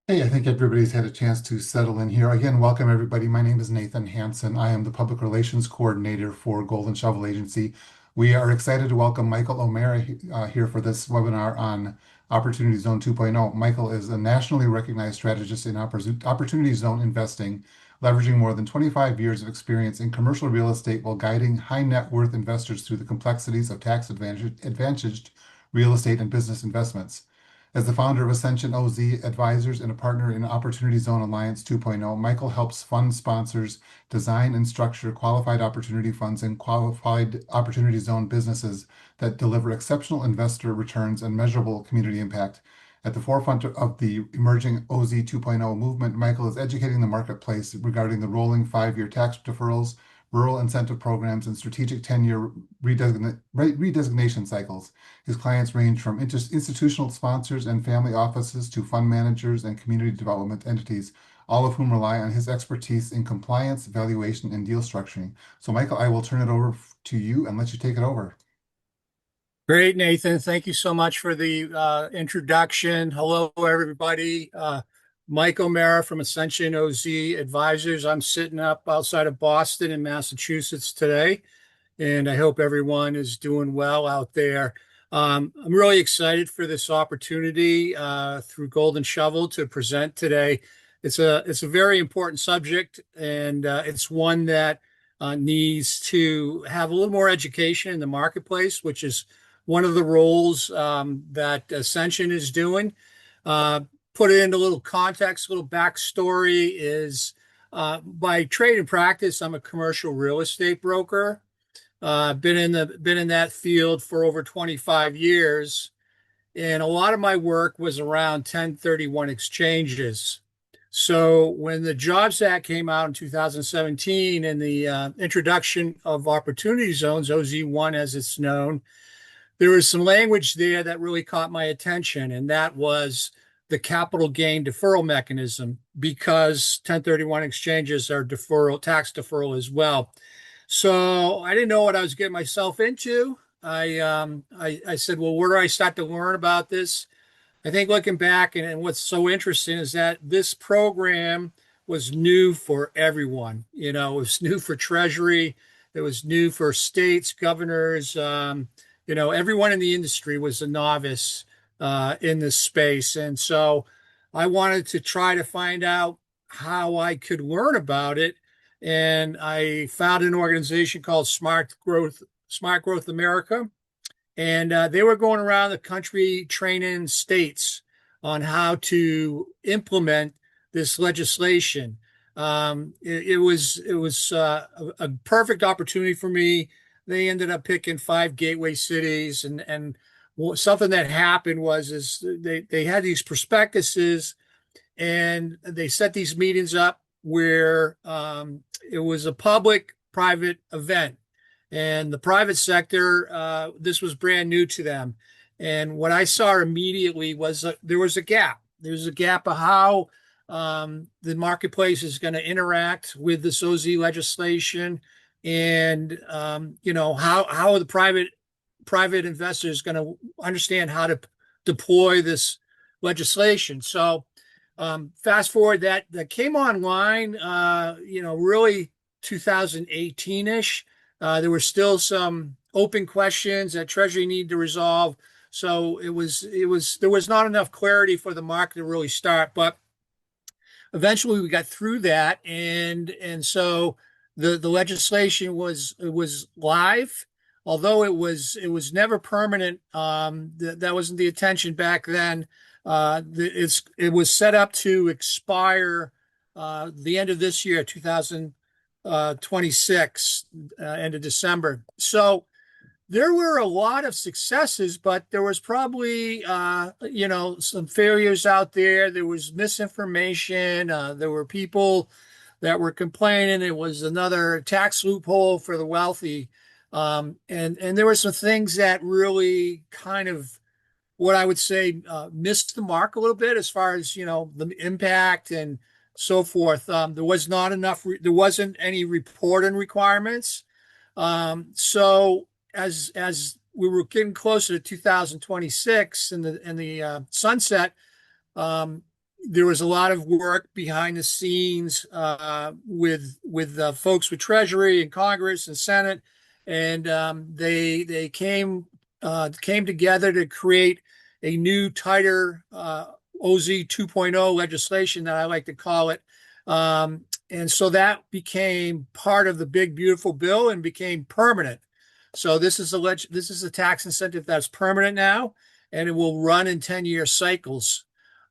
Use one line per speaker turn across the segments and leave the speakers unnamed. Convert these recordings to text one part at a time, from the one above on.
Hey, I think everybody's had a chance to settle in here. Again, welcome everybody. My name is Nathan Hansen. I am the Public Relations Coordinator for Golden Shovel Agency. We are excited to welcome Michael O'Mara here for this webinar on Opportunity Zone 2.0. Michael is a nationally recognized strategist in Opportunity Zone investing, leveraging more than 25 years of experience in commercial real estate while guiding high net worth investors through the complexities of tax advantaged real estate and business investments. As the founder of Ascension OZ Advisors and a partner in Opportunity Zone Alliance 2.0, Michael helps fund sponsors design and structure qualified opportunity funds and qualified opportunity zone businesses that deliver exceptional investor returns and measurable community impact. At the forefront of the emerging OZ 2.0 movement, Michael is educating the marketplace regarding the rolling 5-year tax deferrals, rural incentive programs, and strategic 10-year redesignation cycles. His clients range from institutional sponsors and family offices to fund managers and community development entities, all of whom rely on his expertise in compliance, valuation, and deal structuring. So, Michael, I will turn it over to you and let you take it over.
Great, Nathan. Thank you so much for the introduction. Hello, everybody. Mike O'Mara from Ascension OZ Advisors. I'm sitting up outside of Boston in Massachusetts today, and I hope everyone is doing well out there. I'm really excited for this opportunity through Golden Shovel to present today. It's a very important subject, and it's one that needs to have a little more education in the marketplace, which is one of the roles that Ascension is doing. Uh, Put it into a little context, a little backstory is by trade and practice, I'm a commercial real estate broker. Been in that field for over 25 years, and a lot of my work was around 1031 exchanges. So when the Jobs Act came out in 2017 and the introduction of opportunity zones, OZ1 as it's known, there was some language there that really caught my attention, and that was the capital gain deferral mechanism because 1031 exchanges are tax deferral as well. So I didn't know what I was getting myself into. I said, well, where do I start to learn about this? I think looking back, and what's so interesting is that this program was new for everyone. You know, it was new for Treasury, it was new for states, governors. Everyone in the industry was a novice in this space. And so I wanted to try to find out how I could learn about it. And I found an organization called Smart Growth America. And they were going around the country training states on how to implement this legislation. It was a perfect opportunity for me. They ended up picking 5 gateway cities, and something that happened was they had these prospectuses, and they set these meetings up where it was a public-private event, and the private sector, this was brand new to them. And what I saw immediately was there was a gap. There's a gap of how the marketplace is going to interact with this OZ legislation, and how the private investors going to understand how to deploy this legislation. So fast forward, that came online, really 2018-ish. There were still some open questions that Treasury needed to resolve. So there was not enough clarity for the market to really start. But eventually we got through that, and so the legislation was live, although it was never permanent. That wasn't the intention back then. It was set up to expire the end of this year, 2026, end of December. So there were a lot of successes, but there was probably some failures out there. There was misinformation. There were people that were complaining it was another tax loophole for the wealthy. And there were some things that really kind of, what I would say, missed the mark a little bit as far as, the impact and so forth. There wasn't any reporting requirements. So as we were getting closer to 2026 and the sunset, there was a lot of work behind the scenes with folks with Treasury and Congress and Senate, and they came together to create a new, tighter OZ 2.0 legislation that I like to call it. And so that became part of the big beautiful bill and became permanent. So this is a tax incentive that's permanent now, and it will run in 10-year cycles.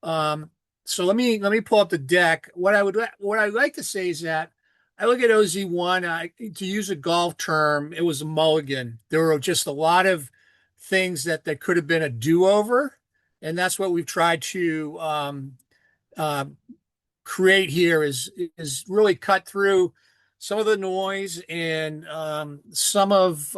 Um, so let me pull up the deck. What I'd like to say is that I look at OZ1. To use a golf term, it was a mulligan. There were just a lot of things that could have been a do-over, and that's what we've tried to uh, create here is really cut through some of the noise and some of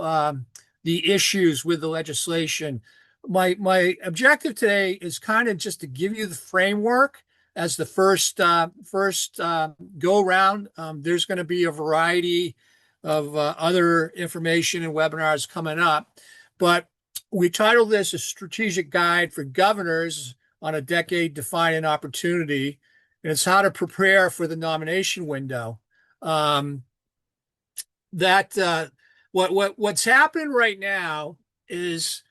the issues with the legislation. My objective today is kind of just to give you the framework as the first go around. There's going to be a variety of other information and webinars coming up, but we titled this a strategic guide for governors on a decade defining opportunity, and it's how to prepare for the nomination window. Um, that what's happened right now is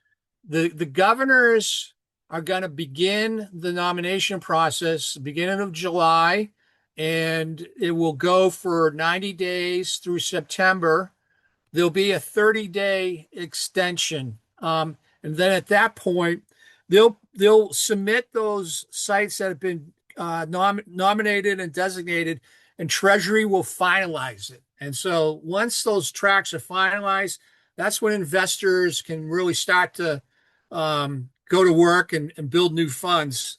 the governors are going to begin the nomination process beginning of July, and it will go for 90 days through September. There'll be a 30-day extension. And then at that point, they'll submit those sites that have been nominated and designated, and Treasury will finalize it. And so once those tracks are finalized, that's when investors can really start to go to work and build new funds.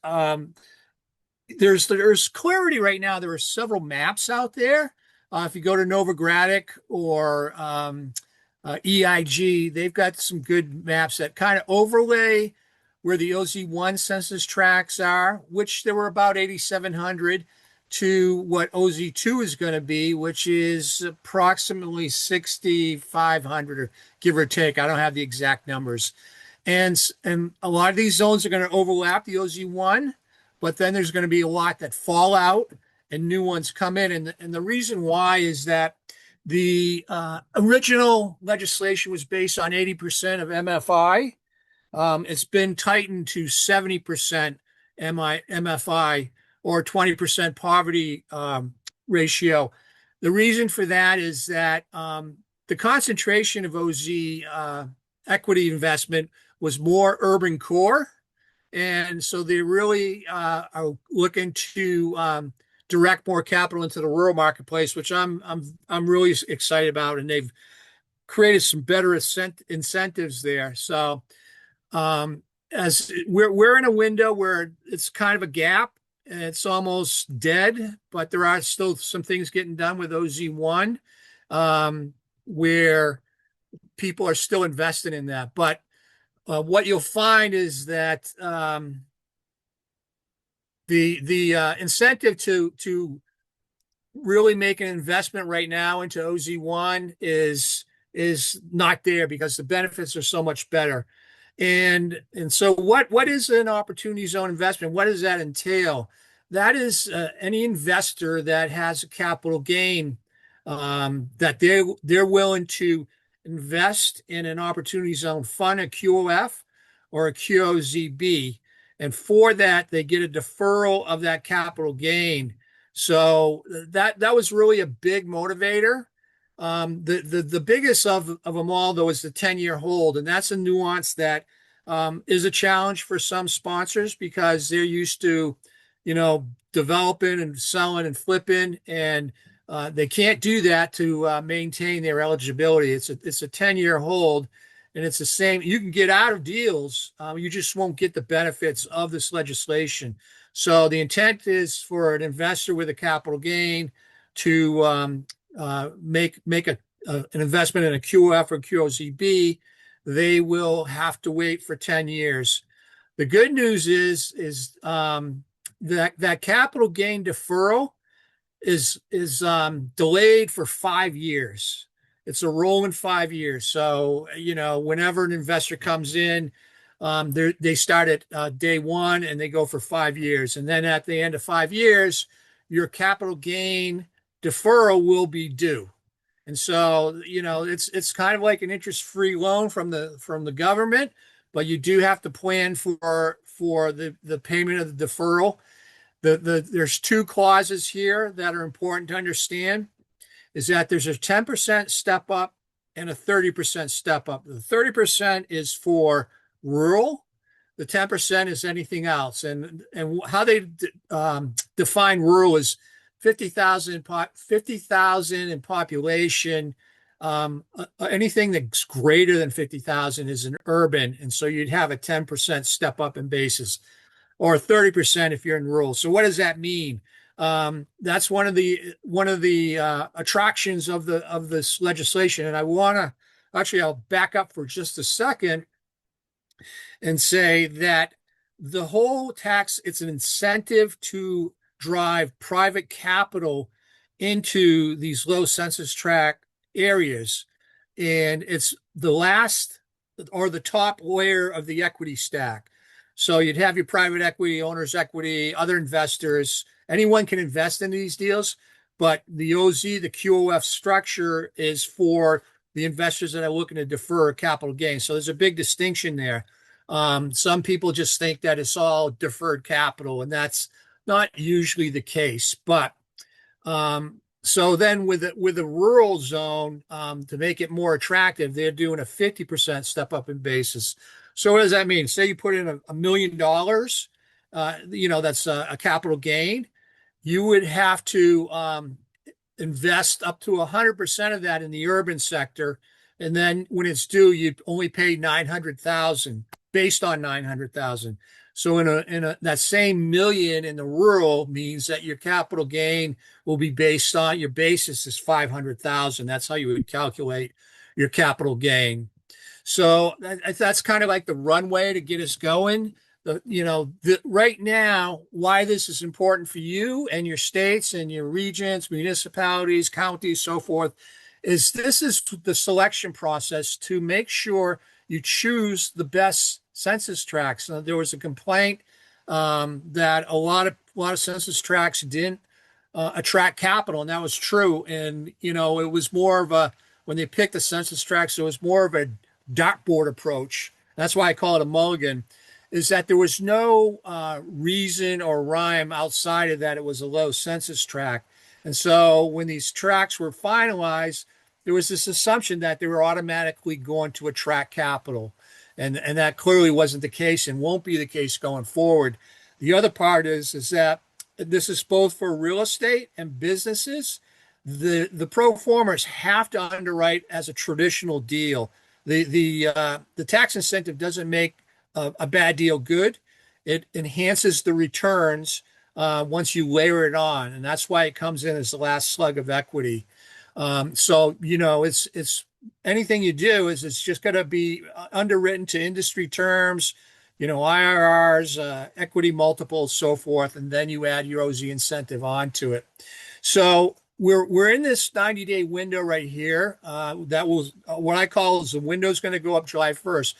There's clarity right now. There are several maps out there. If you go to Novogradac or EIG, they've got some good maps that kind of overlay where the OZ1 census tracts are, which there were about 8,700, to what OZ2 is going to be, which is approximately 6,500, or give or take. I don't have the exact numbers. And a lot of these zones are going to overlap the OZ1, but then there's going to be a lot that fall out and new ones come in. And the reason why is that the original legislation was based on 80% of MFI. It's been tightened to 70% MFI, or 20% poverty ratio. The reason for that is that the concentration of OZ equity investment was more urban core. And so they really are looking to direct more capital into the rural marketplace, which I'm really excited about. And they've created some better incentives there. So as we're in a window where it's kind of a gap, and it's almost dead, but there are still some things getting done with OZ1 where people are still investing in that. But what you'll find is that the incentive to really make an investment right now into OZ1 is not there because the benefits are so much better. And so what is an opportunity zone investment? What does that entail? That is any investor that has a capital gain that they're willing to invest in an opportunity zone fund, a QOF or a QOZB. And for that, they get a deferral of that capital gain. So that was really a big motivator. The biggest of them all, though, is the 10-year hold. And that's a nuance that is a challenge for some sponsors because they're used to, developing and selling and flipping, and they can't do that to maintain their eligibility. It's a 10-year hold, and it's the same. You can get out of deals. You just won't get the benefits of this legislation. So the intent is for an investor with a capital gain to make an investment in a QOF or QOZB. They will have to wait for 10 years. The good news is that capital gain deferral is delayed for 5 years. It's a rolling 5 years. So, whenever an investor comes in, They start at day one and they go for 5 years. And then at the end of 5 years, your capital gain deferral will be due. And so, it's kind of like an interest-free loan from the government, but you do have to plan for the payment of the deferral. There's two clauses here that are important to understand is that there's a 10% step up and a 30% step up. The 30% is for rural. The 10% is anything else. And how they define rural is 50,000 in population. Anything that's greater than 50,000 is an urban. And so you'd have a 10% step up in basis or 30% if you're in rural. So what does that mean? That's one of the attractions of this legislation. And I'll back up for just a second and say that the whole tax, it's an incentive to drive private capital into these low census tract areas. And it's the last or the top layer of the equity stack. So you'd have your private equity, owner's equity, other investors. Anyone can invest in these deals, but the OZ, the QOF structure is for the investors that are looking to defer capital gains. So there's a big distinction there. Some people just think that it's all deferred capital, and that's not usually the case. But so then with the rural zone, to make it more attractive, they're doing a 50% step up in basis. So what does that mean? Say you put in $1 million, that's a capital gain. You would have to invest up to 100% of that in the urban sector. And then when it's due, you'd only pay 900,000 based on 900,000. So in that same million in the rural means that your capital gain will be based on your basis is 500,000. That's how you would calculate your capital gain. So that's kind of like the runway to get us going. Right now, why this is important for you and your states and your regions, municipalities, counties, so forth, is this is the selection process to make sure you choose the best census tracts. There was a complaint that a lot of census tracts didn't attract capital, and that was true. And it was more of when they picked the census tracts, it was more of a dartboard approach. That's why I call it a mulligan. Is that there was no reason or rhyme outside of that it was a low census tract. And so when these tracts were finalized, there was this assumption that they were automatically going to attract capital. And that clearly wasn't the case and won't be the case going forward. The other part is that this is both for real estate and businesses. The pro formers have to underwrite as a traditional deal. The tax incentive doesn't make a bad deal good. It enhances the returns once you layer it on, and that's why it comes in as the last slug of equity. So it's anything you do is it's just going to be underwritten to industry terms, IRRs, equity multiples, so forth, and then you add your OZ incentive onto it. So we're in this 90-day window right here. That was what I call is the window's going to go up July 1st.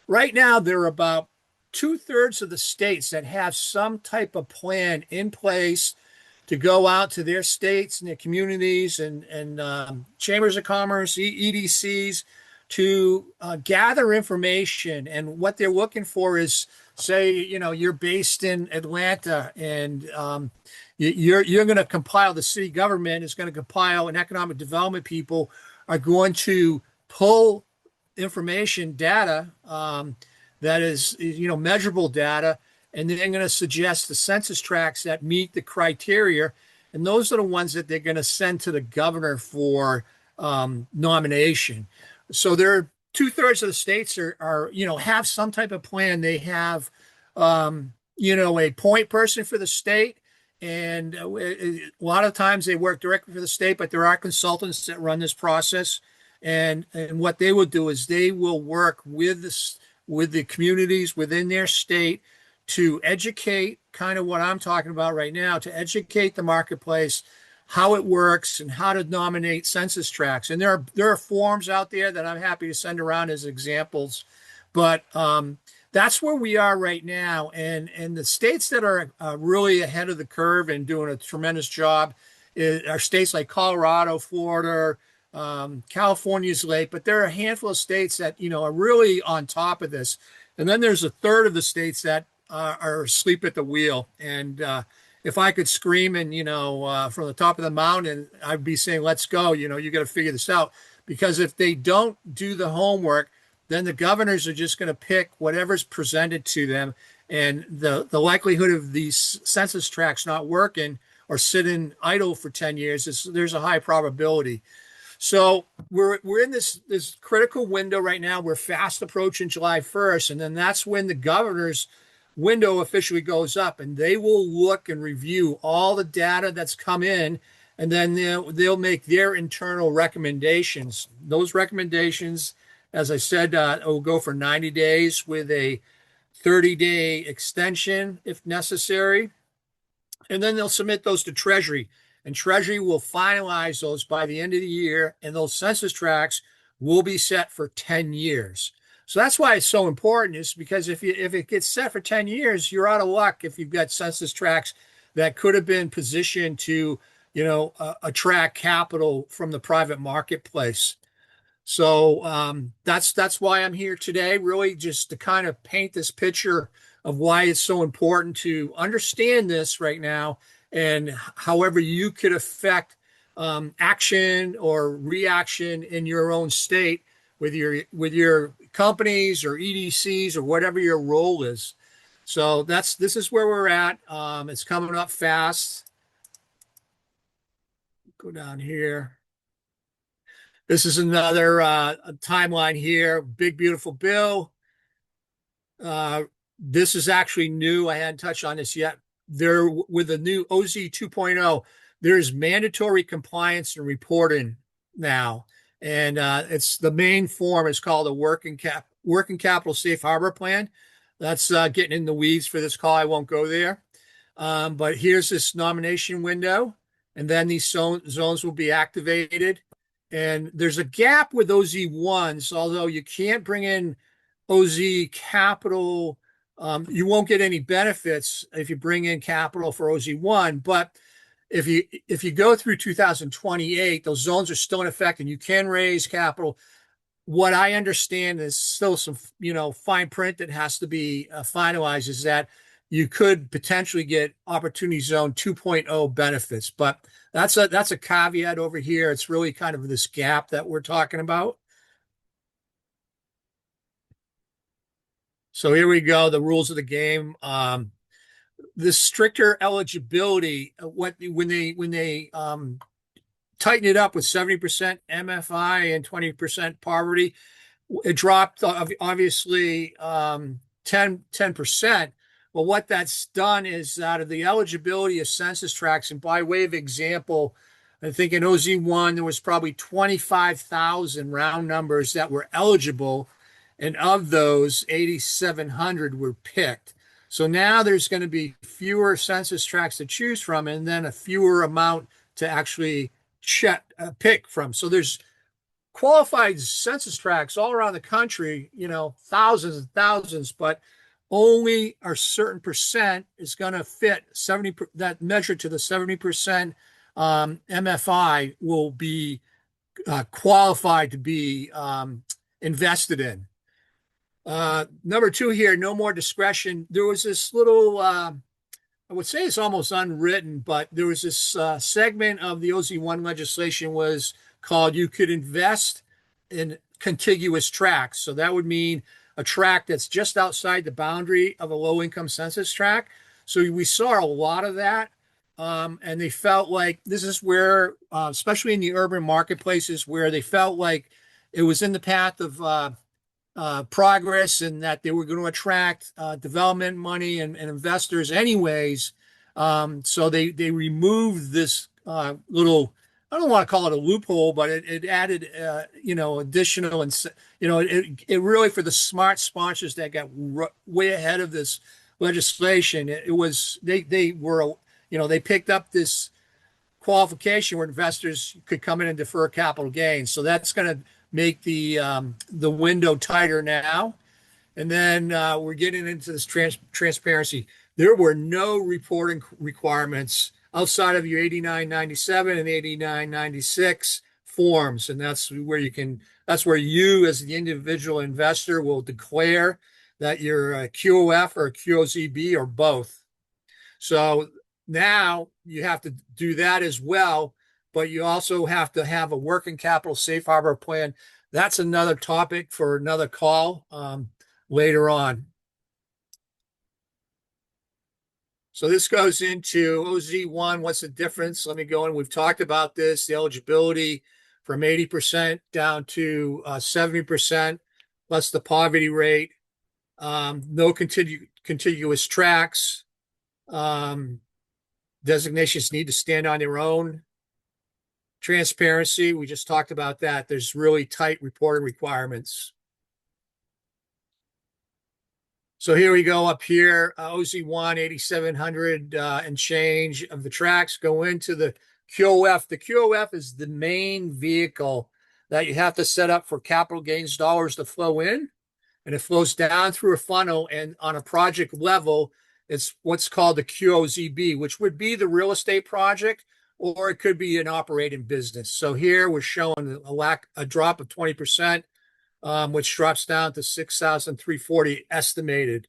Right now, there are about 2/3 of the states that have some type of plan in place to go out to their states and their communities and chambers of commerce, EDCs, to gather information. And what they're looking for is, say, you're based in Atlanta and you're going to compile, the city government is going to compile, and economic development people are going to pull information data that is measurable data, and then they're going to suggest the census tracts that meet the criteria, and those are the ones that they're going to send to the governor for nomination. So there are 2/3 of the states are have some type of plan. They have a point person for the state, and a lot of times they work directly for the state, but there are consultants that run this process. And what they will do is they will work with the communities within their state to educate, kind of what I'm talking about right now, to educate the marketplace, how it works and how to nominate census tracts. And there are forms out there that I'm happy to send around as examples. But that's where we are right now. And the states that are really ahead of the curve and doing a tremendous job are states like Colorado, Florida, California's late, but there are a handful of states that are really on top of this. And then there's a third of the states that are asleep at the wheel. And if I could scream and from the top of the mountain, I'd be saying, "Let's go!" You got to figure this out, because if they don't do the homework, then the governors are just going to pick whatever's presented to them, and the likelihood of these census tracts not working or sitting idle for 10 years there's a high probability. So we're in this critical window right now. We're fast approaching July 1st, and then that's when the governor's window officially goes up, and they will look and review all the data that's come in, and then they'll make their internal recommendations. Those recommendations, as I said, it will go for 90 days with a 30-day extension if necessary. And then they'll submit those to Treasury. And Treasury will finalize those by the end of the year. And those census tracts will be set for 10 years. So that's why it's so important, is because if it gets set for 10 years, you're out of luck if you've got census tracts that could have been positioned to, attract capital from the private marketplace. So that's why I'm here today, really just to kind of paint this picture of why it's so important to understand this right now, and however you could affect action or reaction in your own state with your companies or EDCs or whatever your role is. So this is where we're at. It's coming up fast. Go down here. This is another timeline here. Big, beautiful bill. This is actually new. I hadn't touched on this yet. There, with the new OZ 2.0, there's mandatory compliance and reporting now. And it's the main form is called a working capital safe harbor plan. That's getting in the weeds for this call. I won't go there. But here's this nomination window, and then these zones will be activated. And there's a gap with OZ1s, although you can't bring in OZ capital. You won't get any benefits if you bring in capital for OZ1. But if you go through 2028, those zones are still in effect, and you can raise capital. What I understand is still some fine print that has to be finalized, is that you could potentially get Opportunity Zone 2.0 benefits, but that's a caveat over here. It's really kind of this gap that we're talking about. So here we go, the rules of the game. The stricter eligibility, when they tighten it up with 70% MFI and 20% poverty, it dropped obviously 10%. Well, what that's done is, out of the eligibility of census tracts, and by way of example, I think in OZ1, there was probably 25,000 round numbers that were eligible, and of those, 8,700 were picked. So now there's going to be fewer census tracts to choose from, and then a fewer amount to actually pick from. So there's qualified census tracts all around the country, thousands and thousands, but only a certain percent is going to fit 70, that measure to the 70% MFI will be qualified to be invested in. Number two here, no more discretion. There was this little, I would say it's almost unwritten, but there was this segment of the OZ1 legislation was called, you could invest in contiguous tracts. So that would mean a tract that's just outside the boundary of a low-income census tract. So we saw a lot of that. And they felt like this is where, especially in the urban marketplaces, where they felt like it was in the path of progress, and that they were going to attract development money and investors anyways. So they removed this little, I don't want to call it a loophole, but it added, additional, and, it really, for the smart sponsors that got way ahead of this legislation, it was, they were, they picked up this qualification where investors could come in and defer capital gains. So that's going to make the window tighter now. And then we're getting into this transparency. There were no reporting requirements outside of your 8997 and 8996 forms. And that's where you as the individual investor will declare that you're a QOF or a QOZB or both. So now you have to do that as well, but you also have to have a working capital safe harbor plan. That's another topic for another call later on. So this goes into OZ1. What's the difference? Let me go in. We've talked about this, the eligibility from 80% down to 70%, plus the poverty rate. No contiguous tracks. Designations need to stand on their own. Transparency, we just talked about that. There's really tight reporting requirements. So here we go up here, OZ1, 8,700 and change of the tracks go into the QOF. The QOF is the main vehicle that you have to set up for capital gains dollars to flow in. And it flows down through a funnel. And on a project level, it's what's called the QOZB, which would be the real estate project, or it could be an operating business. So here we're showing a drop of 20%. Which drops down to 6,340 estimated.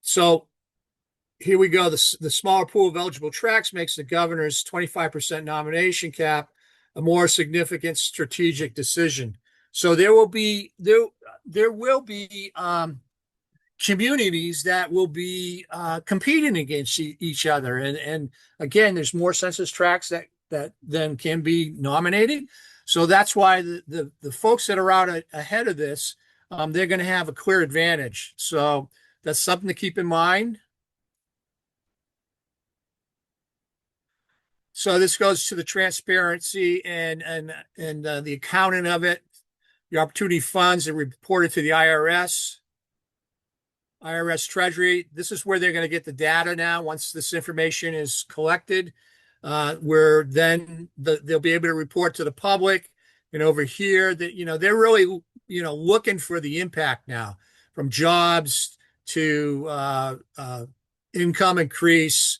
So here we go. The smaller pool of eligible tracks makes the governor's 25% nomination cap a more significant strategic decision. So there will be communities that will be competing against each other, and again, there's more census tracts that then can be nominated. So that's why the folks that are out ahead of this, they're going to have a clear advantage. So that's something to keep in mind. So this goes to the transparency and the accounting of it. The opportunity funds are reported to the IRS Treasury. This is where they're going to get the data now. Once this information is collected, where then they'll be able to report to the public. And over here, that they're really looking for the impact now, from jobs to income increase,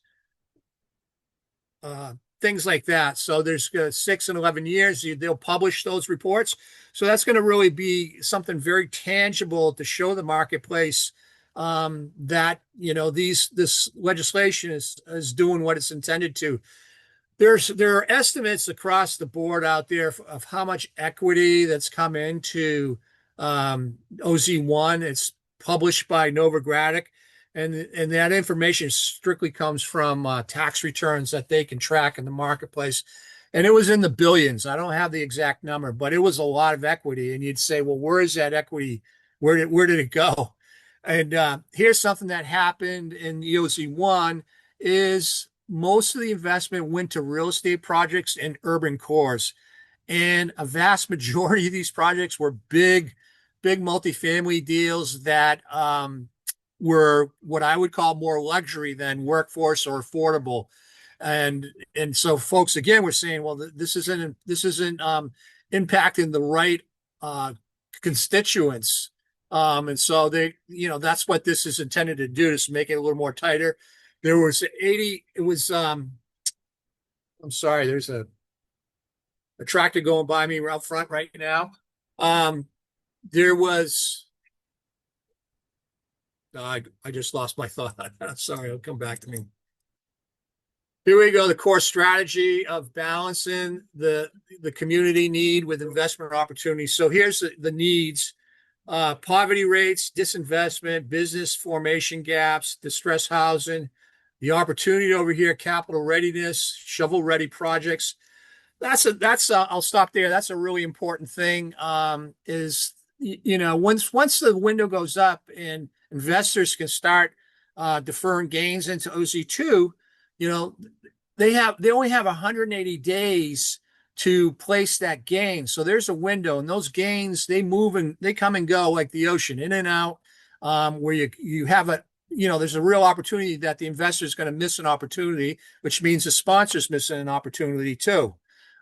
things like that. So there's 6 and 11 years, they'll publish those reports. So that's going to really be something very tangible to show the marketplace that this legislation is doing what it's intended to. There are estimates across the board out there of how much equity that's come into OZ1. It's published by Novogradac, and that information strictly comes from tax returns that they can track in the marketplace. And it was in the billions. I don't have the exact number, but it was a lot of equity. And you'd say, well, where is that equity? Where did it go? And here's something that happened in the OZ1 is most of the investment went to real estate projects and urban cores. And a vast majority of these projects were big multifamily deals that were what I would call more luxury than workforce or affordable. And so folks, again, we're saying, well, this isn't impacting the right constituents. And so that's what this is intended to do, is make it a little more tighter. There was 80, it was, I'm sorry, there's a tractor going by me out front right now. There was, I just lost my thought. I'm sorry, it'll come back to me. Here we go, the core strategy of balancing the community need with investment opportunities. So here's the needs. Poverty rates, disinvestment, business formation gaps, distressed housing, the opportunity over here, capital readiness, shovel-ready projects. I'll stop there. That's a really important thing. Once the window goes up and investors can start deferring gains into OZ2, they only have 180 days to place that gain. So there's a window, and those gains, they move and they come and go like the ocean, in and out, where you have there's a real opportunity that the investor is going to miss an opportunity, which means the sponsor's missing an opportunity too.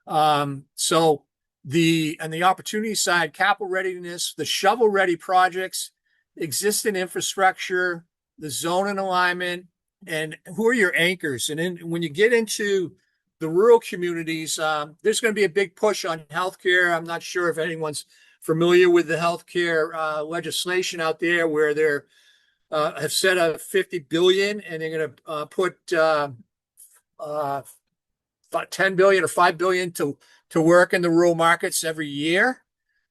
So the opportunity side, capital readiness, the shovel ready projects, existing infrastructure, the zoning alignment, and who are your anchors. And then when you get into the rural communities, there's going to be a big push on healthcare. I'm not sure if anyone's familiar with the healthcare legislation out there, where they're have set a 50 billion, and they're going to put uh, 10 billion or 5 billion to work in the rural markets every year.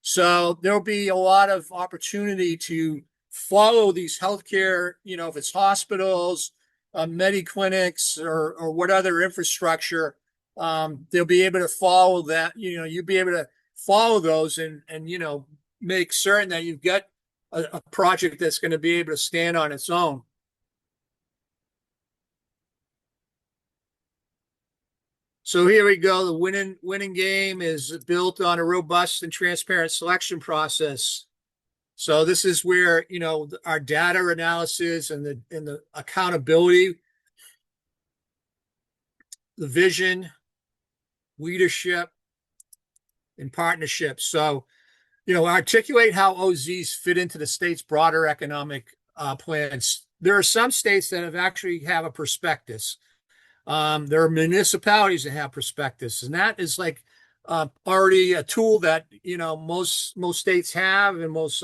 So there'll be a lot of opportunity to follow these healthcare, if it's hospitals, medi-clinics, or what other infrastructure, they'll be able to follow that. You'll be able to follow those and make certain that you've got a project that's going to be able to stand on its own. So here we go. The winning game is built on a robust and transparent selection process. So this is where our data analysis and the accountability, the vision, leadership, and partnerships. So articulate how OZs fit into the state's broader economic plans. There are some states that actually have a prospectus. There are municipalities that have prospectus, and that is like already a tool that most states have, and most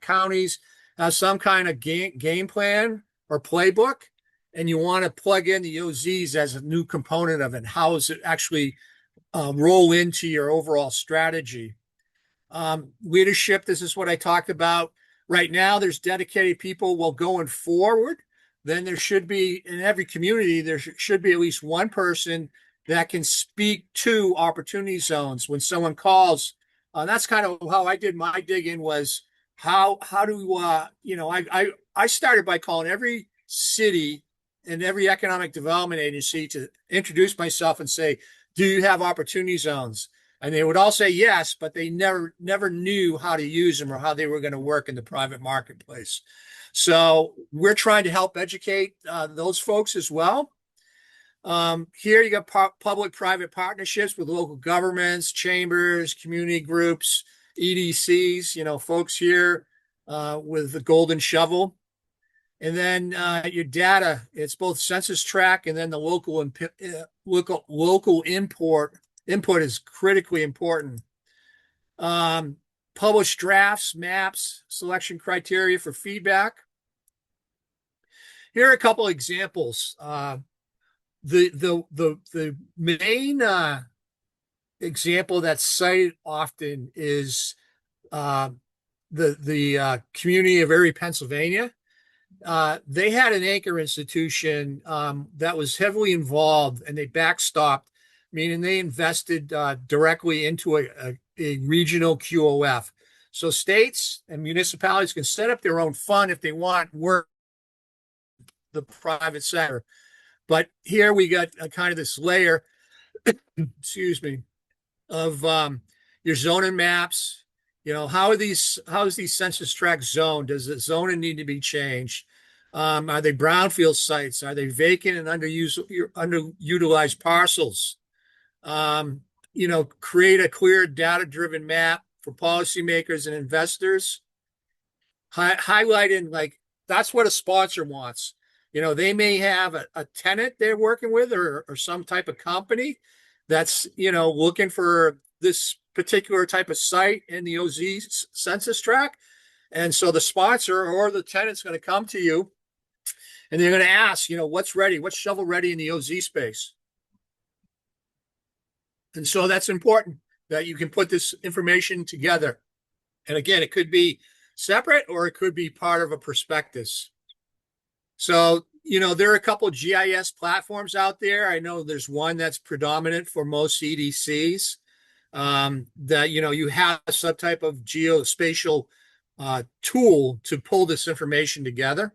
counties have some kind of game plan or playbook, and you want to plug in the OZs as a new component of it. How does it actually roll into your overall strategy? Leadership, this is what I talked about. Right now, there's dedicated people. Well, going forward, then there should be, in every community, there should be at least one person that can speak to opportunity zones when someone calls. That's kind of how I did my digging, was how do I started by calling every city and every economic development agency to introduce myself and say, do you have opportunity zones? And they would all say yes, but they never knew how to use them or how they were going to work in the private marketplace. So we're trying to help educate those folks as well. Here you got public-private partnerships with local governments, chambers, community groups, EDCs, folks here with the golden shovel. And then your data, it's both census tract and then the local input is critically important. Publish drafts, maps, selection criteria for feedback. Here are a couple examples. The main example that's cited often is the community of Erie, Pennsylvania. They had an anchor institution that was heavily involved, and they backstopped, meaning they invested directly into a regional QOF. So states and municipalities can set up their own fund if they want work the private sector. But here we got a kind of this layer, excuse me, of your zoning maps. How is these census tracts zoned? Does the zoning need to be changed? Are they brownfield sites? Are they vacant and underutilized parcels? Create a clear data-driven map for policymakers and investors. Highlighting, like, that's what a sponsor wants. They may have a tenant they're working with, or some type of company that's, looking for this particular type of site in the OZ census tract. And so the sponsor or the tenant's going to come to you and they're going to ask, what's ready? What's shovel ready in the OZ space? And so that's important that you can put this information together. And again, it could be separate or it could be part of a prospectus. So, there are a couple of GIS platforms out there. I know there's one that's predominant for most EDCs that, you have some type of geospatial tool to pull this information together.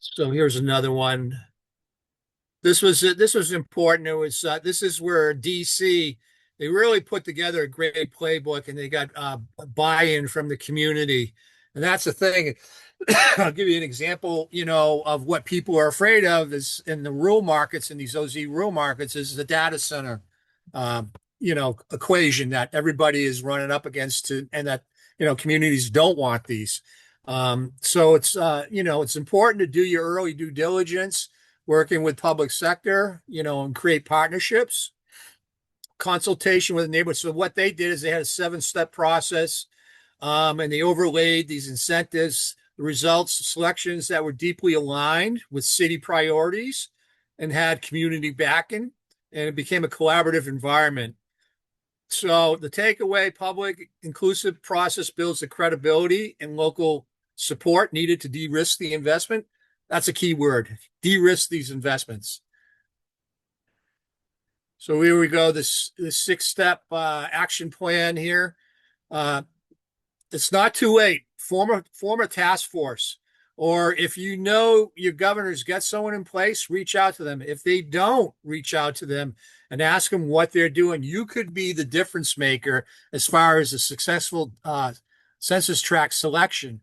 So here's another one. This was important. It was this is where DC, they really put together a great playbook, and they got buy-in from the community. And that's the thing. I'll give you an example, of what people are afraid of is in the rural markets, in these OZ rural markets, is the data center. equation that everybody is running up against and that, communities don't want these. So it's important to do your early due diligence, working with public sector, and create partnerships, consultation with the neighborhood. So what they did is they had a 7-step process, and they overlaid these incentives, the results, selections that were deeply aligned with city priorities and had community backing, and it became a collaborative environment. So the takeaway: public inclusive process builds the credibility and local support needed to de-risk the investment. That's a key word: de-risk these investments. So here we go. This 6-step action plan here. Uh, it's not too late. Form a task force, or if your governor's got someone in place, reach out to them. If they don't, reach out to them and ask them what they're doing. You could be the difference maker as far as a successful census tract selection.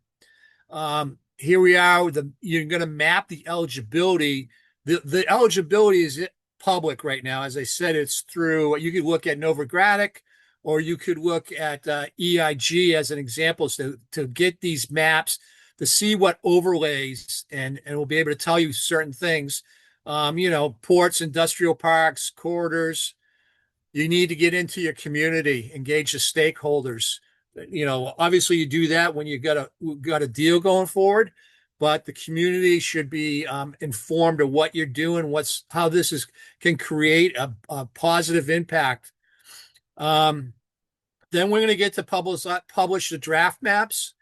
Here we are. You're going to map the eligibility. The eligibility is public right now. As I said, it's through, you could look at Novogradac, or you could look at EIG as an example, to get these maps, to see what overlays, and we'll be able to tell you certain things. Ports, industrial parks, corridors. You need to get into your community, engage the stakeholders. Obviously you do that when you got a deal going forward, but the community should be informed of what you're doing, how this can create a positive impact. Then we're going to get to publish the draft maps,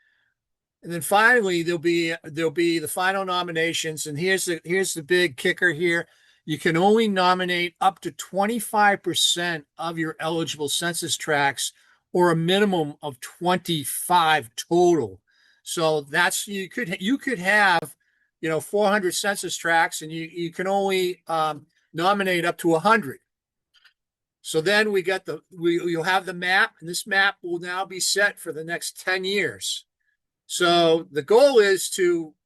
and then finally there'll be the final nominations. And here's the big kicker here: you can only nominate up to 25% of your eligible census tracts, or a minimum of 25 total. So that's, you could have 400 census tracts, and you can only nominate up to 100. So then you'll have the map, and this map will now be set for the next 10 years. So the goal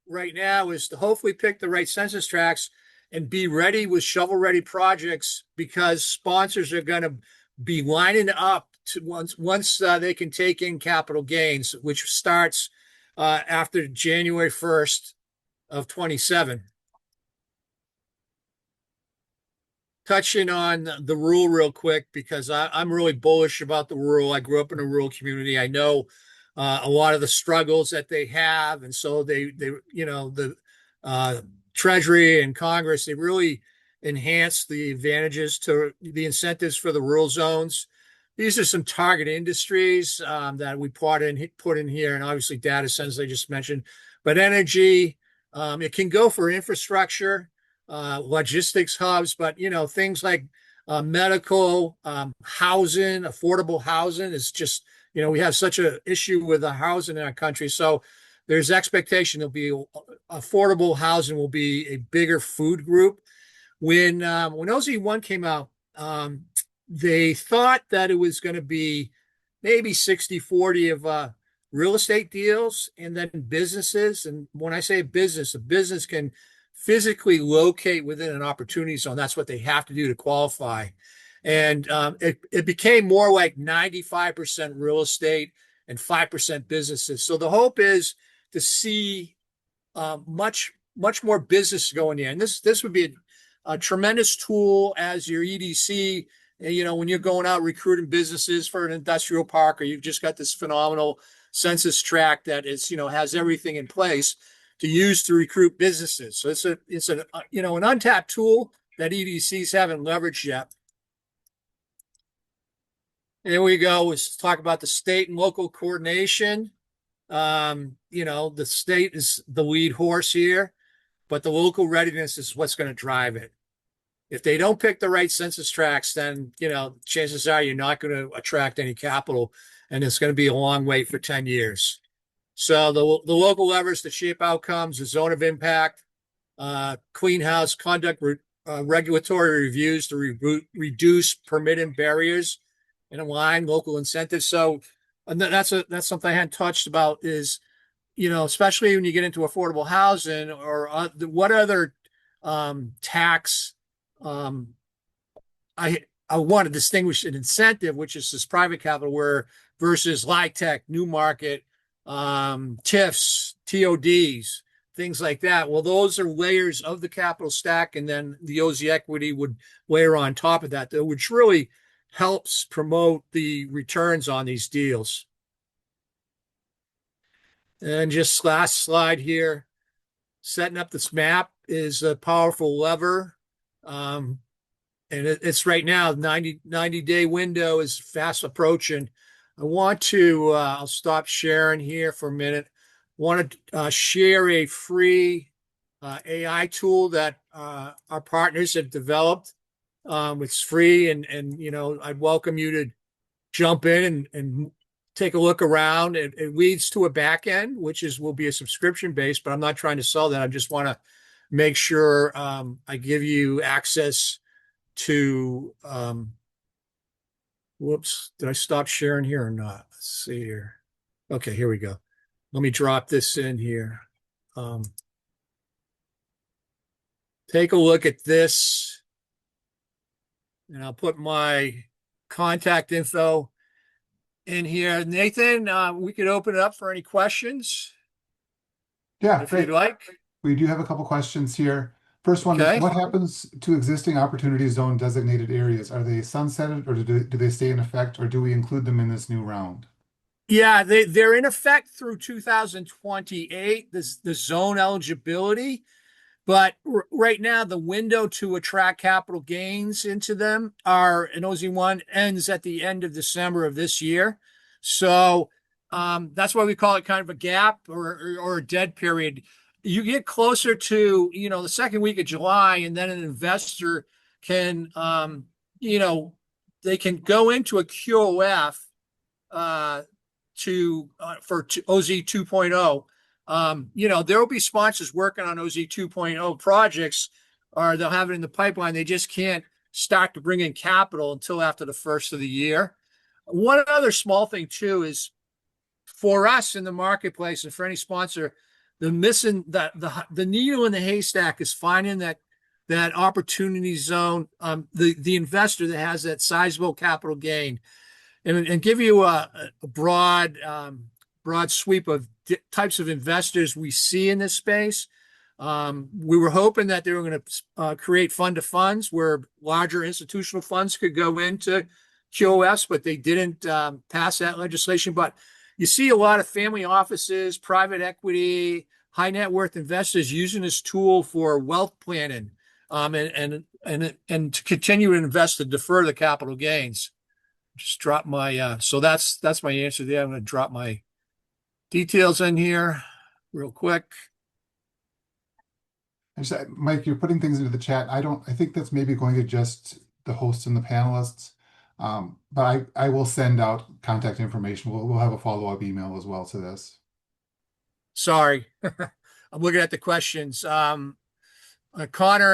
right now is to hopefully pick the right census tracts and be ready with shovel-ready projects, because sponsors are going to be lining up to once they can take in capital gains, which starts after January 1st of 27. Touching on the rural real quick, because I'm really bullish about the rural. I grew up in a rural community. I know a lot of the struggles that they have, and so the Treasury and Congress, they really enhance the advantages to the incentives for the rural zones. These are some target industries that we put in here, and obviously data centers I just mentioned, but energy. It can go for infrastructure, logistics hubs, but things like medical, housing, affordable housing is just, we have such an issue with the housing in our country. So there's expectation affordable housing will be a bigger food group. When OZ1 came out, they thought that it was going to be maybe 60-40 of real estate deals and then businesses. And when I say business, a business can physically locate within an opportunity zone. That's what they have to do to qualify. And it became more like 95% real estate and 5% businesses. So the hope is to see much more business going in. And this would be a tremendous tool as your EDC. When you're going out recruiting businesses for an industrial park, or you've just got this phenomenal census tract that has everything in place to use to recruit businesses. So it's an untapped tool that EDCs haven't leveraged yet. Here we go. Let's talk about the state and local coordination. The state is the lead horse here, but the local readiness is what's going to drive it. If they don't pick the right census tracts, then, chances are you're not going to attract any capital, and it's going to be a long wait for 10 years. So the local levers to shape outcomes: the zone of impact, clean house, conduct regulatory reviews to reduce permitting barriers and align local incentives. So that's something I hadn't touched about is, especially when you get into affordable housing, or what other tax I want to distinguish an incentive, which is this private capital, where versus LIHTC, new market, TIFs, TODs, things like that. Well, those are layers of the capital stack, and then the OZ equity would layer on top of that, which really helps promote the returns on these deals. And just last slide here, setting up this map is a powerful lever. And it's right now, 90-day window is fast approaching. I want to, I'll stop sharing here for a minute. Want to share a free AI tool that our partners have developed. It's free, and I'd welcome you to jump in and take a look around. It leads to a back end, which will be a subscription based, but I'm not trying to sell that. I just want to make sure I give you access to whoops, did I stop sharing here or not? Let's see here. Okay, here we go. Let me drop this in here. Take a look at this, and I'll put my contact info in here. Nathan, we could open it up for any questions
Yeah,
if
great.
you'd like.
We do have a couple questions here. First one,
Okay.
what happens to existing opportunity zone designated areas? Are they sunsetted, or do they stay in effect, or do we include them in this new round?
Yeah, they're in effect through 2028, the zone eligibility. But right now, the window to attract capital gains into them are an OZ1 ends at the end of December of this year. So that's why we call it kind of a gap or a dead period. You get closer to, the second week of July, and then an investor can, they can go into a QOF for OZ 2.0. There will be sponsors working on OZ 2.0 projects, or they'll have it in the pipeline. They just can't start to bring in capital until after the first of the year. One other small thing too is for us in the marketplace and for any sponsor, the needle in the haystack is finding that opportunity zone, the investor that has that sizable capital gain, and give you a broad sweep of types of investors we see in this space. We were hoping that they were going to create fund to funds where larger institutional funds could go into QOS, but they didn't pass that legislation. But you see a lot of family offices, private equity, high net worth investors using this tool for wealth planning, and to continue to invest to defer the capital gains. Just drop my so that's my answer there. I'm going to drop my details in here real quick.
Mike, you're putting things into the chat. I think that's maybe going to just the hosts and the panelists. But I will send out contact information. We'll have a follow-up email as well to this.
Sorry. I'm looking at the questions. Connor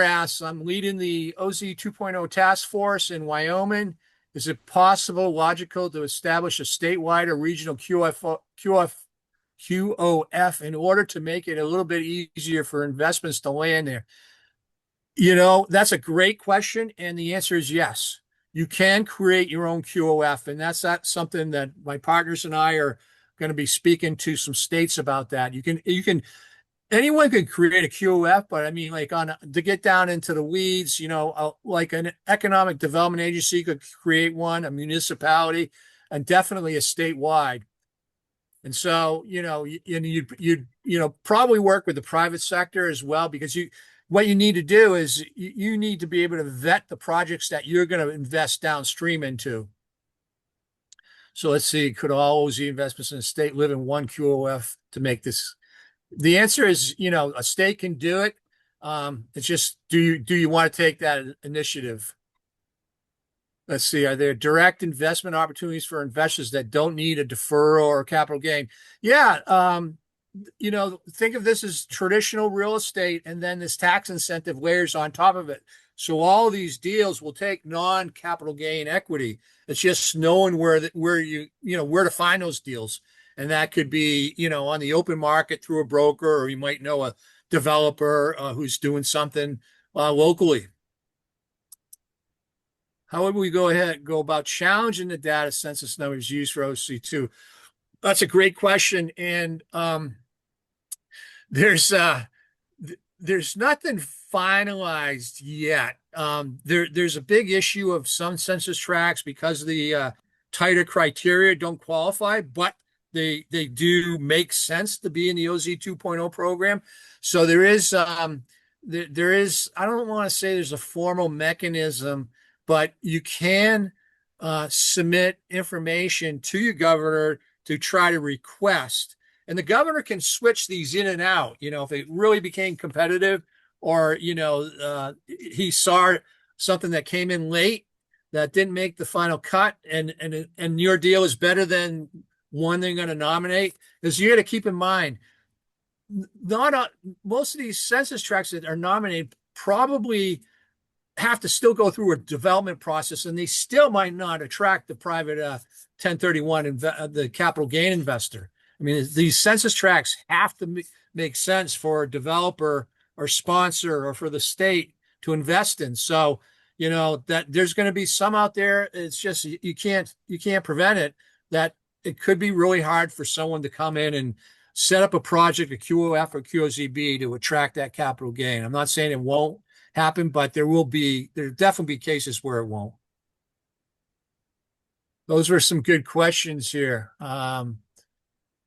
asks, I'm leading the OZ 2.0 task force in Wyoming. Is it possible, logical to establish a statewide or regional QOF in order to make it a little bit easier for investments to land there? That's a great question. And the answer is yes. You can create your own QOF. And that's not something that my partners and I are going to be speaking to some states about that. Anyone can create a QOF, but I mean, like to get down into the weeds, like an economic development agency could create one, a municipality, and definitely a statewide. And so, you'd probably work with the private sector as well, because what you need to do is you need to be able to vet the projects that you're going to invest downstream into. So let's see, could all OZ investments in the state live in one QOF to make this? The answer is, a state can do it. It's just, do you want to take that initiative? Let's see, are there direct investment opportunities for investors that don't need a deferral or capital gain? Yeah. Think of this as traditional real estate, and then this tax incentive layers on top of it. So all of these deals will take non-capital gain equity. It's just knowing where to find those deals. And that could be, on the open market through a broker, or you might know a developer who's doing something locally. how would we go about challenging the data census numbers used for OC2? That's a great question, and there's uh, there's nothing finalized yet. There's a big issue of some census tracts because of the tighter criteria don't qualify, but they do make sense to be in the OZ 2.0 program. So there is, I don't want to say there's a formal mechanism, but you can submit information to your governor to try to request. And the governor can switch these in and out. If it really became competitive, or he saw something that came in late that didn't make the final cut, and your deal is better than one they're going to nominate. Because you got to keep in mind, not most of these census tracts that are nominated probably have to still go through a development process, and they still might not attract the private 1031 the capital gain investor. I mean, these census tracts have to make sense for a developer or sponsor or for the state to invest in. So, that there's going to be some out there. It's just you can't prevent it. That it could be really hard for someone to come in and set up a project, a QOF or QOZB, to attract that capital gain. I'm not saying it won't happen, but there definitely be cases where it won't. Those were some good questions here.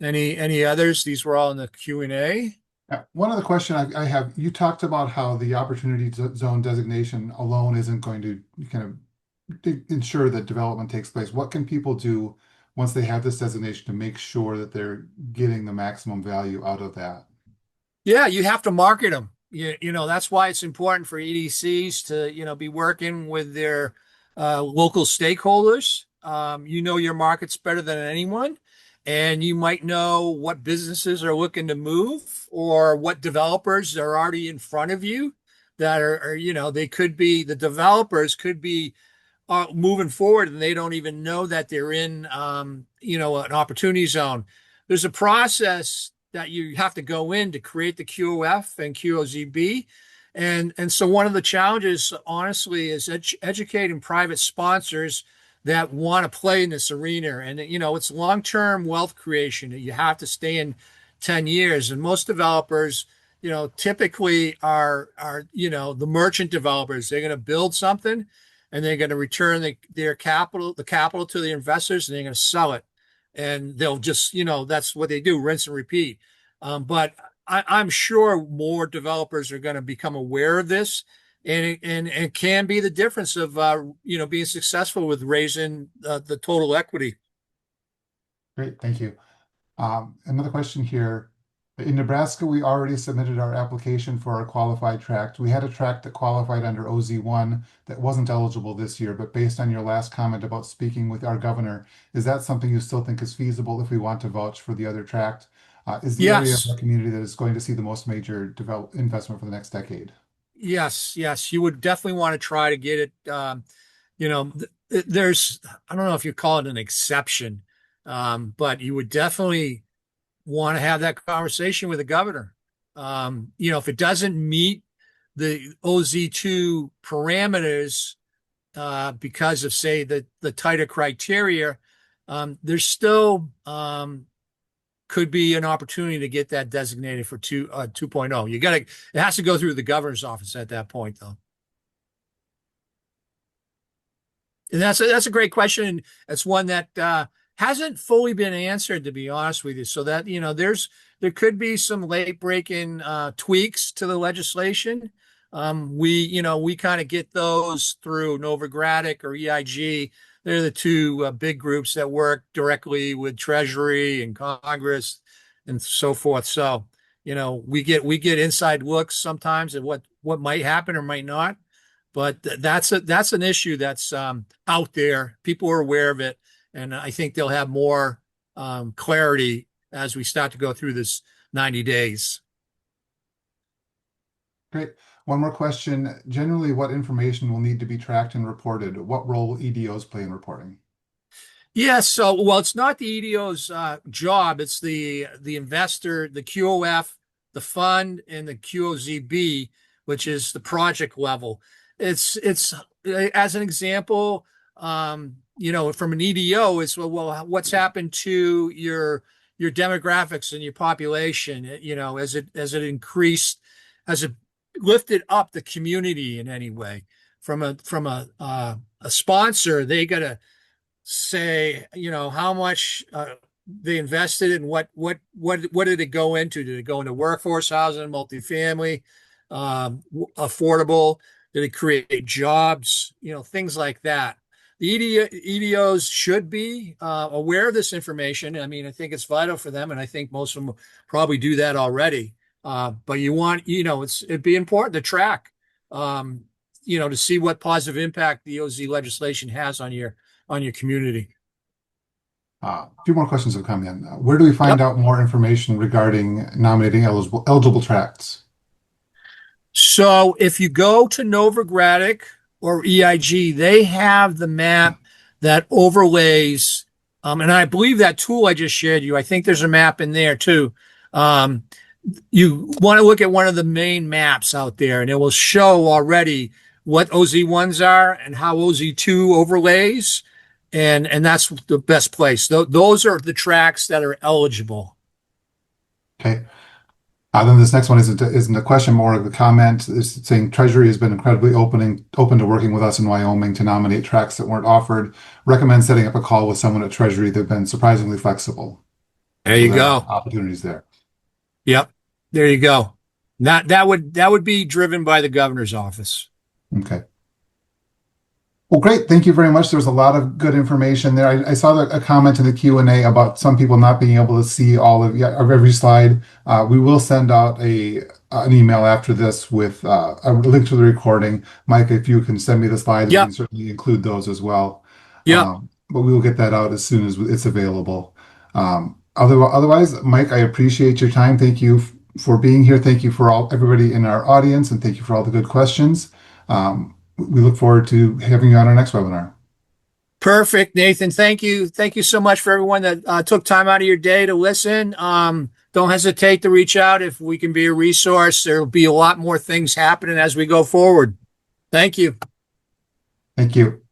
Any others? These were all in the Q&A.
One other question I have, you talked about how the opportunity zone designation alone isn't going to kind of ensure that development takes place. What can people do once they have this designation to make sure that they're getting the maximum value out of that?
Yeah, you have to market them. That's why it's important for EDCs to, be working with their local stakeholders. Your markets better than anyone, and you might know what businesses are looking to move or what developers are already in front of you that they could be, the developers could be moving forward and they don't even know that they're in, an opportunity zone. There's a process that you have to go in to create the QOF and QOZB. And so one of the challenges, honestly, is educating private sponsors that want to play in this arena. And, it's long-term wealth creation. You have to stay in 10 years. And most developers, typically are the merchant developers. They're going to build something and they're going to return the capital to the investors, and they're going to sell it. And they'll just, that's what they do, rinse and repeat. But I'm sure more developers are going to become aware of this, and it can be the difference of being successful with raising the total equity.
Great, thank you. Another question here. In Nebraska, we already submitted our application for our qualified tract. We had a tract that qualified under OZ1 that wasn't eligible this year, but based on your last comment about speaking with our governor, is that something you still think is feasible if we want to vouch for the other tract? Is the area of
Yes.
the community that is going to see the most major investment for the next decade?
Yes. You would definitely want to try to get it. There's, I don't know if you call it an exception, but you would definitely want to have that conversation with the governor. If it doesn't meet the OZ2 parameters, because of, say, the tighter criteria, there's still could be an opportunity to get that designated for 2.0. It has to go through the governor's office at that point, though. And that's a great question. And it's one that hasn't fully been answered, to be honest with you. So that, there could be some late breaking tweaks to the legislation. We kind of get those through Novogradac or EIG. They're the two big groups that work directly with Treasury and Congress and so forth. So, we get inside looks sometimes at what might happen or might not. But that's an issue that's out there. People are aware of it, and I think they'll have more clarity as we start to go through this 90 days.
Great. One more question. Generally, what information will need to be tracked and reported? What role will EDOs play in reporting?
Yeah, well, it's not the EDO's job. It's the investor, the QOF, the fund, and the QOZB, which is the project level. It's as an example, from an EDO is, well, what's happened to your demographics and your population, as it increased, has it lifted up the community in any way? From a sponsor, they got to say, how much they invested in what did it go into? Did it go into workforce housing, multifamily, affordable? Did it create jobs? Things like that. The EDOs should be aware of this information. I mean, I think it's vital for them, and I think most of them probably do that already. But it'd be important to track, to see what positive impact the OZ legislation has on your community.
A few more questions have come in. Where do we find
Yep.
out more information regarding nominating eligible tracts?
So if you go to Novogradac or EIG, they have the map that overlays, and I believe that tool I just shared you, I think there's a map in there too. Um, you want to look at one of the main maps out there, and it will show already what OZ1s are and how OZ2 overlays, and that's the best place. Those are the tracks that are eligible.
Okay. Then this next one isn't a question, more of a comment. It's saying Treasury has been incredibly open to working with us in Wyoming to nominate tracts that weren't offered. Recommend setting up a call with someone at Treasury. They've been surprisingly flexible.
There
So
you
there are
go.
opportunities there.
Yep. There you go. That would be driven by the governor's office.
Okay. Well, great. Thank you very much. There was a lot of good information there. I saw a comment in the Q&A about some people not being able to see all of every slide. We will send out an email after this with a link to the recording. Mike, if you can send me the slides, we
Yep.
can certainly include those as well.
Yep.
But we will get that out as soon as it's available. Otherwise, Mike, I appreciate your time. Thank you for being here. Thank you for everybody in our audience, and thank you for all the good questions. We look forward to having you on our next webinar.
Perfect, Nathan. Thank you. Thank you so much for everyone that took time out of your day to listen. Don't hesitate to reach out if we can be a resource. There will be a lot more things happening as we go forward. Thank you.
Thank you.